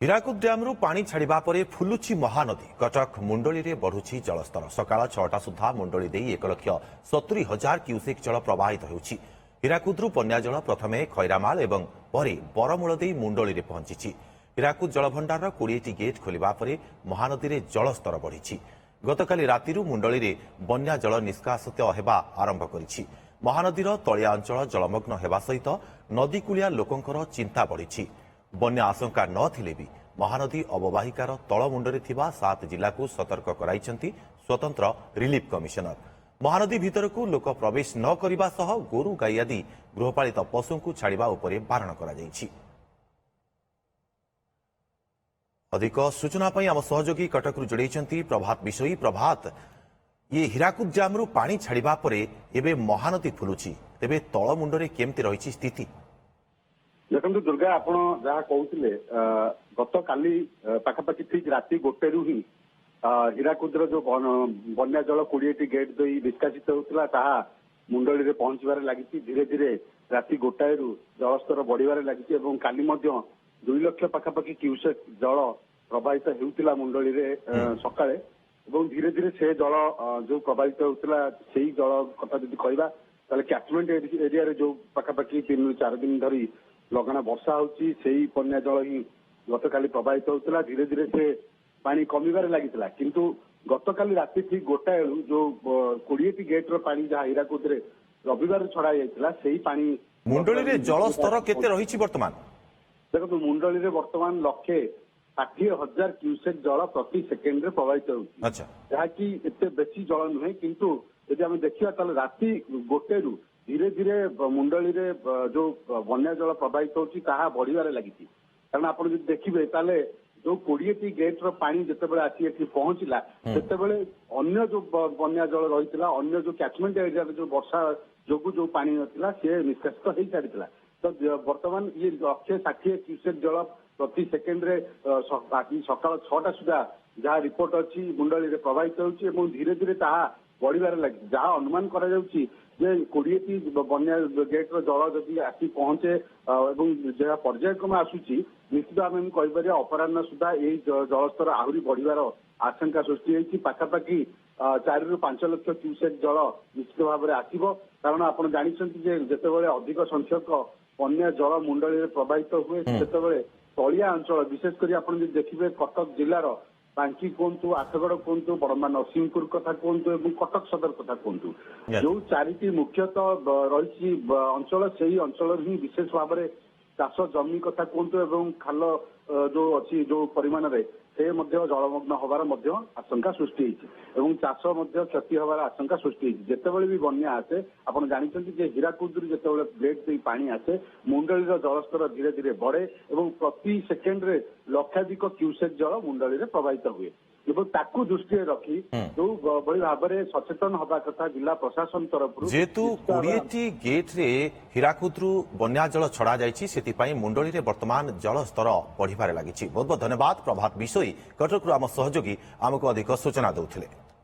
ହୀରାକୁଦ ଡ୍ୟାମ୍ରୁ ପାଣି ଛାଡ଼ିବା ପରେ ଫୁଲୁଛି ମହାନଦୀ। କଟକ ମୁଣ୍ଡଳୀରେ ବଢୁଛି ଜଳସ୍ତର। ସକାଳ 6ଟା ସୁଦ୍ଧା ମୁଣ୍ଡଳୀ ଦେଇ 1,70,000 କ୍ୟୁସେକ୍ ଜଳ ପ୍ରବାହିତ ହେଉଛି। ହୀରାକୁଦରୁ ବନ୍ୟା ଜଳ ପ୍ରଥମେ ଖଇରାମାଳ ଏବଂ ପରେ ବରମୂଳ ଦେଇ ମୁଣ୍ଡଳୀରେ ପହଞ୍ଚିଛି। ହୀରାକୁଦ ଜଳଭଣ୍ଡାରର 20ଟି ଗେଟ୍ ଖୋଲିବା ପରେ ମହାନଦୀରେ ଜଳସ୍ତର ବଢ଼ିଛି। ଗତକାଲି ରାତିରୁ ମୁଣ୍ଡଳୀରେ ବନ୍ୟା ଜଳ ନିଷ୍କାସିତ ହେବା ଆରମ୍ଭ କରିଛି। ମହାନଦୀର ତଳିଆ ଅଞ୍ଚଳ ଜଳମଗ୍ନ ହେବା ସହିତ ନଦୀକୂଳିଆ ଲୋକଙ୍କର ଚିନ୍ତା ବଢ଼ିଛି। ବନ୍ୟା ଆଶଙ୍କା ନଥିଲେ ବି ମହାନଦୀ ଅବବାହିକାର ତଳମୁଣ୍ଡରେ ଥିବା 7 ଜିଲ୍ଲାକୁ ସତର୍କ କରାଇଛନ୍ତି ସ୍ୱତନ୍ତ୍ର ରିଲିଫ୍ କମିଶନର। ମହାନଦୀ ଭିତରକୁ ଲୋକ ପ୍ରବେଶ ନ କରିବା ସହ ଗୋରୁ ଗାଈ ଆଦି ଗୃହପାଳିତ ପଶୁଙ୍କୁ ଛାଡ଼ିବା ଉପରେ ବାରଣ କରାଯାଇଛି। ଅଧିକ ସୂଚନା ପାଇଁ ଆମ ସହଯୋଗୀ କଟକରୁ ଯୋଡ଼ାଇଛନ୍ତି ପ୍ରଭାତ ବିଷୋଇ। ପ୍ରଭାତ, ये ହୀରାକୁଦ ଡ୍ୟାମ୍ରୁ ପାଣି ଛାଡ଼ିବା ପରେ ଏବେ ମହାନଦୀ ଫୁଲୁଛି, ତେବେ ତଳମୁଣ୍ଡରେ କେମିତି ରହିଛି ସ୍ଥିତି? ଦେଖନ୍ତୁ ଦୁର୍ଗା, ଆପଣ ଯାହା କହୁଥିଲେ ଗତକାଲି ପାଖାପାଖି ଠିକ ରାତି 1ରୁ ହିଁ ହୀରାକୁଦର ଯୋଉ ବନ୍ୟା ଜଳ 20ଟି ଗେଟ୍ ଦେଇ ନିଷ୍କାସିତ ହେଉଥିଲା ତାହା ମୁଣ୍ଡଳୀରେ ପହଞ୍ଚିବାରେ ଲାଗିଛି। ଧୀରେ ଧୀରେ ରାତି 1ରୁ ଜଳସ୍ତର ବଢିବାରେ ଲାଗିଛି ଏବଂ କାଲି ମଧ୍ୟ 2 ଲକ୍ଷ ପାଖାପାଖି କ୍ୟୁସେକ୍ ଜଳ ପ୍ରବାହିତ ହେଉଥିଲା ମୁଣ୍ଡଳୀରେ ସକାଳେ ଏବଂ ଧୀରେ ଧୀରେ ସେ ଜଳ ଯୋଉ ପ୍ରବାହିତ ହେଉଥିଲା ସେଇ ଜଳ କଥା ଯଦି କହିବା ତାହେଲେ କ୍ୟାଚମେଣ୍ଟ ଏରିଆରେ ଯୋଉ ପାଖାପାଖି 3ରୁ 4 ଦିନ ଧରି ଲଗାଣ ବର୍ଷା ହେଉଛି ସେଇ ବନ୍ୟା ଜଳ ହିଁ ଗତକାଲି ପ୍ରବାହିତ ହେଉଥିଲା। ଧୀରେ ଧୀରେ ସେ ପାଣି କମିବାରେ ଲାଗିଥିଲା, କିନ୍ତୁ ଗତକାଲି ରାତି ଠିକ 1ଟା ବେଳୁ ଯୋଉ 20ଟି ଗେଟ୍ର ପାଣି ଯାହା ହୀରାକୁଦରେ ରବିବାର ଛଡା ଯାଇଥିଲା ସେଇ ପାଣି ମୁଣ୍ଡଳୀରେ ଜଳସ୍ତର କେତେ ରହିଛି ବର୍ତ୍ତମାନ? ଦେଖନ୍ତୁ, ମୁଣ୍ଡଳୀରେ ବର୍ତ୍ତମାନ 1,60,000 କ୍ୟୁସେକ୍ ଜଳ ପ୍ରତି ସେକେଣ୍ଡରେ ପ୍ରବାହିତ ହେଉଛି, ଯାହାକି ଏତେ ବେଶୀ ଜଳ ନୁହେଁ। କିନ୍ତୁ ଯଦି ଆମେ ଦେଖିବା ତାହେଲେ ରାତି 1ରୁ ଧୀରେ ଧୀରେ ମୁଣ୍ଡଳୀରେ ଯୋଉ ବନ୍ୟା ଜଳ ପ୍ରବାହିତ ହେଉଛି ତାହା ବଢିବାରେ ଲାଗିଛି। କାରଣ ଆପଣ ଯଦି ଦେଖିବେ ତାହେଲେ ଯୋଉ 20ଟି ଗେଟ୍ର ପାଣି ଯେତେବେଳେ ଆସି ଏଠି ପହଞ୍ଚିଲା ସେତେବେଳେ ଅନ୍ୟ ଯୋଉ ବନ୍ୟା ଜଳ ରହିଥିଲା, ଅନ୍ୟ ଯୋଉ କ୍ୟାଚମେଣ୍ଟ ଏରିଆରେ ଯୋଉ ବର୍ଷା ଯୋଗୁଁ ଯୋଉ ପାଣି ନଥିଲା ସେ ନିଷ୍କାସିତ ହେଇସାରିଥିଲା। ତ ବର୍ତ୍ତମାନ ଇଏ 1,60,000 କ୍ୟୁସେକ୍ ଜଳ ପ୍ରତି ସେକେଣ୍ଡରେ ସକାଳ 6ଟା ସୁଦ୍ଧା ଯାହା ରିପୋର୍ଟ ଅଛି ମୁଣ୍ଡଳୀରେ ପ୍ରବାହିତ ହେଉଛି ଏବଂ ଧୀରେ ଧୀରେ ତାହା ବଢିବାରେ ଲାଗିଛି। ଯାହା ଅନୁମାନ କରାଯାଉଛି ଯେ 20ଟି ବନ୍ୟା ଗେଟ୍ର ଜଳ ଯଦି ଆସି ପହଞ୍ଚେ ଏବଂ ଯାହା ପର୍ଯ୍ୟାୟକ୍ରମେ ଆସୁଛି ନିଶ୍ଚିତ ଆମେ କହିପାରିବା ଅପରାହ୍ନ ସୁଦ୍ଧା ଏହି ଜଳସ୍ତର ଆହୁରି ବଢିବାର ଆଶଙ୍କା ସୃଷ୍ଟି ହୋଇଛି। ପାଖାପାଖି 4ରୁ 5 ଲକ୍ଷ କ୍ୟୁସେକ୍ ଜଳ ନିଶ୍ଚିତ ଭାବରେ ଆସିବ। କାରଣ ଆପଣ ଜାଣିଛନ୍ତି ଯେ ଯେତେବେଳେ ଅଧିକ ସଂଖ୍ୟକ ବନ୍ୟା ଜଳ ମୁଣ୍ଡଳୀରେ ପ୍ରବାହିତ ହୁଏ ସେତେବେଳେ ତଳିଆ ଅଞ୍ଚଳ ବିଶେଷ କରି ଆପଣ ଯଦି ଦେଖିବେ କଟକ ଜିଲ୍ଲାର ବାଙ୍କୀ କୁହନ୍ତୁ, ଆଠଗଡ଼ କୁହନ୍ତୁ, ବଡମ୍ବା ନରସିଂହପୁର କଥା କୁହନ୍ତୁ ଏବଂ କଟକ ସଦର କଥା କୁହନ୍ତୁ, ଯୋଉ 4ଟି ମୁଖ୍ୟତଃ ରହିଛି ଅଞ୍ଚଳ ସେଇ ଅଞ୍ଚଳରେ ହିଁ ବିଶେଷ ଭାବରେ ଚାଷ ଜମି କଥା କୁହନ୍ତୁ ଏବଂ ଖାଲ ଯୋଉ ଅଛି ଯୋଉ ପରିମାଣରେ ସେ ମଧ୍ୟ ଜଳମଗ୍ନ ହେବାର ମଧ୍ୟ ଆଶଙ୍କା ସୃଷ୍ଟି ହେଇଛି ଏବଂ ଚାଷ ମଧ୍ୟ କ୍ଷତି ହେବାର ଆଶଙ୍କା ସୃଷ୍ଟି ହେଇଛି। ଯେତେବେଳେ ବି ବନ୍ୟା ଆସେ ଆପଣ ଜାଣିଛନ୍ତି ଯେ ହୀରାକୁଦରୁ ଯେତେବେଳେ ଗେଟ୍ ଦେଇ ପାଣି ଆସେ ମୁଣ୍ଡଳୀର ଜଳସ୍ତର ଧୀରେ ଧୀରେ ବଢେ ଏବଂ ପ୍ରତି ସେକେଣ୍ଡରେ ଲକ୍ଷାଧିକ କ୍ୟୁସେକ୍ ଜଳ ମୁଣ୍ଡଳୀରେ ପ୍ରବାହିତ ହୁଏ ଏବଂ ତାକୁ ଦୃଷ୍ଟିରେ ରଖି ଯୋଉ ଭଳି ଭାବରେ ସଚେତନ ହେବା କଥା ଜିଲ୍ଲା ପ୍ରଶାସନ ତରଫରୁ ଯେହେତୁ 20ଟି ଗେଟ୍ରେ ହୀରାକୁଦରୁ ବନ୍ୟା ଜଳ ଛଡା ଯାଇଛି ସେଥିପାଇଁ ମୁଣ୍ଡଳୀରେ ବର୍ତ୍ତମାନ ଜଳସ୍ତର ବଢିବାରେ ଲାଗିଛି। ବହୁତ ବହୁତ ଧନ୍ୟବାଦ ପ୍ରଭାତ ବିଷୋଇ, କଟକରୁ ଆମ ସହଯୋଗୀ ଆମକୁ ଅଧିକ ସୂଚନା ଦେଉଥିଲେ।